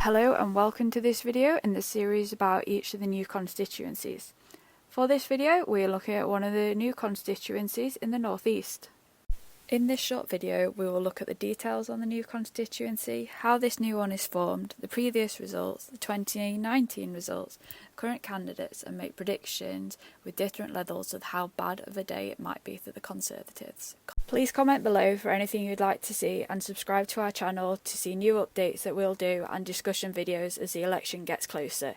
Hello and welcome to this video in the series about each of the new constituencies. For this video we are looking at one of the new constituencies in the North East. In this short video we will look at the details on the new constituency, how this new one is formed, the previous results, the 2019 results, current candidates, and make predictions with different levels of how bad of a day it might be for the Conservatives. Please comment below for anything you'd like to see and subscribe to our channel to see new updates that we'll do and discussion videos as the election gets closer.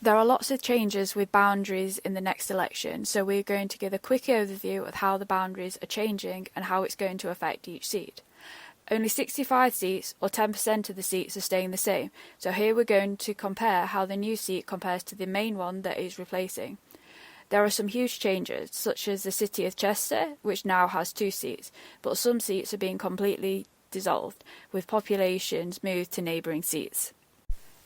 There are lots of changes with boundaries in the next election, so we're going to give a quick overview of how the boundaries are changing and how it's going to affect each seat. Only 65 seats, or 10% of the seats, are staying the same, so here we're going to compare how the new seat compares to the main one that is replacing. There are some huge changes, such as the City of Chester, which now has 2 seats, but some seats are being completely dissolved, with populations moved to neighbouring seats.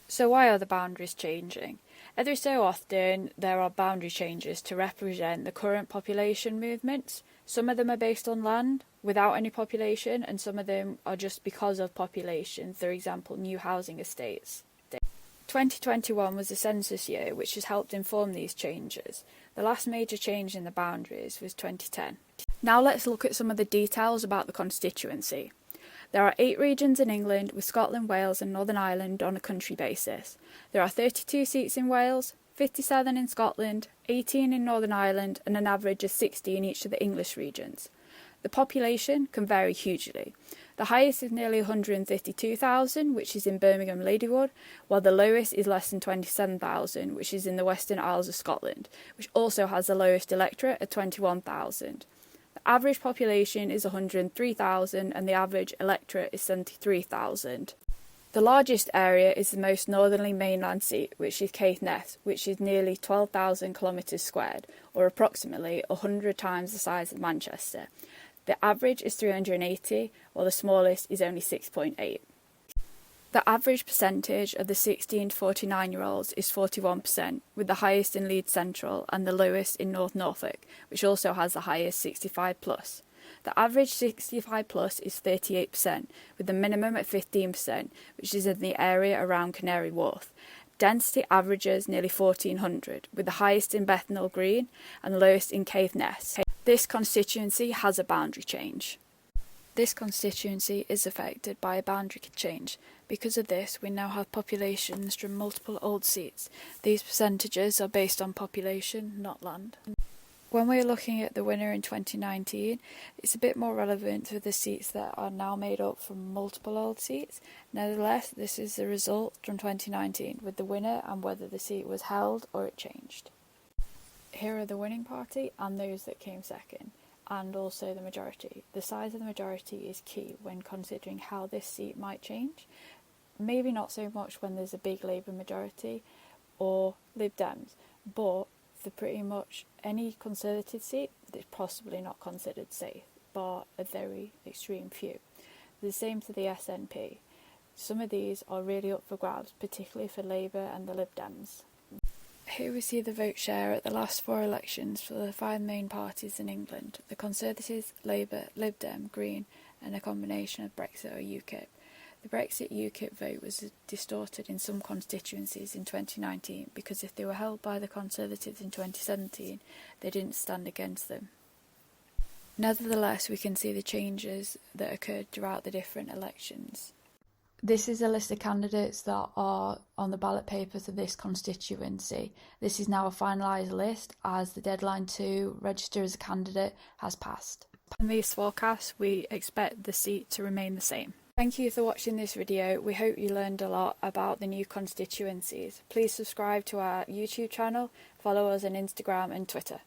So why are the boundaries changing? Every so often there are boundary changes to represent the current population movements. Some of them are based on land without any population, and some of them are just because of population, for example new housing estates. 2021 was the census year, which has helped inform these changes. The last major change in the boundaries was 2010. Now let's look at some of the details about the constituency. There are 8 regions in England, with Scotland, Wales and Northern Ireland on a country basis. There are 32 seats in Wales, 57 in Scotland, 18 in Northern Ireland and an average of 60 in each of the English regions. The population can vary hugely. The highest is nearly 152,000, which is in Birmingham Ladywood, while the lowest is less than 27,000, which is in the Western Isles of Scotland, which also has the lowest electorate at 21,000. The average population is 103,000 and the average electorate is 73,000. The largest area is the most northerly mainland seat, which is Caithness, which is nearly 12,000 kilometres squared, or approximately 100 times the size of Manchester. The average is 380, while the smallest is only 6.8. The average percentage of the 16 to 49-year-olds is 41%, with the highest in Leeds Central and the lowest in North Norfolk, which also has the highest 65+. The average 65+ is 38%, with the minimum at 15%, which is in the area around Canary Wharf. Density averages nearly 1,400, with the highest in Bethnal Green and the lowest in Caithness. This constituency has a boundary change. This constituency is affected by a boundary change. Because of this, we now have populations from multiple old seats. These percentages are based on population, not land. When we're looking at the winner in 2019, it's a bit more relevant to the seats that are now made up from multiple old seats. Nevertheless, this is the result from 2019, with the winner and whether the seat was held or it changed. Here are the winning party and those that came second, and also the majority. The size of the majority is key when considering how this seat might change. Maybe not so much when there's a big Labour majority or Lib Dems, but for pretty much any Conservative seat, it's possibly not considered safe, bar a very extreme few. The same for the SNP. Some of these are really up for grabs, particularly for Labour and the Lib Dems. Here we see the vote share at the last 4 elections for the 5 main parties in England: the Conservatives, Labour, Lib Dem, Green and a combination of Brexit or UKIP. The Brexit UKIP vote was distorted in some constituencies in 2019 because if they were held by the Conservatives in 2017, they didn't stand against them. Nevertheless, we can see the changes that occurred throughout the different elections. This is a list of candidates that are on the ballot paper for this constituency. This is now a finalised list as the deadline to register as a candidate has passed. In these forecasts, we expect the seat to remain the same. Thank you for watching this video. We hope you learned a lot about the new constituencies. Please subscribe to our YouTube channel, follow us on Instagram and Twitter.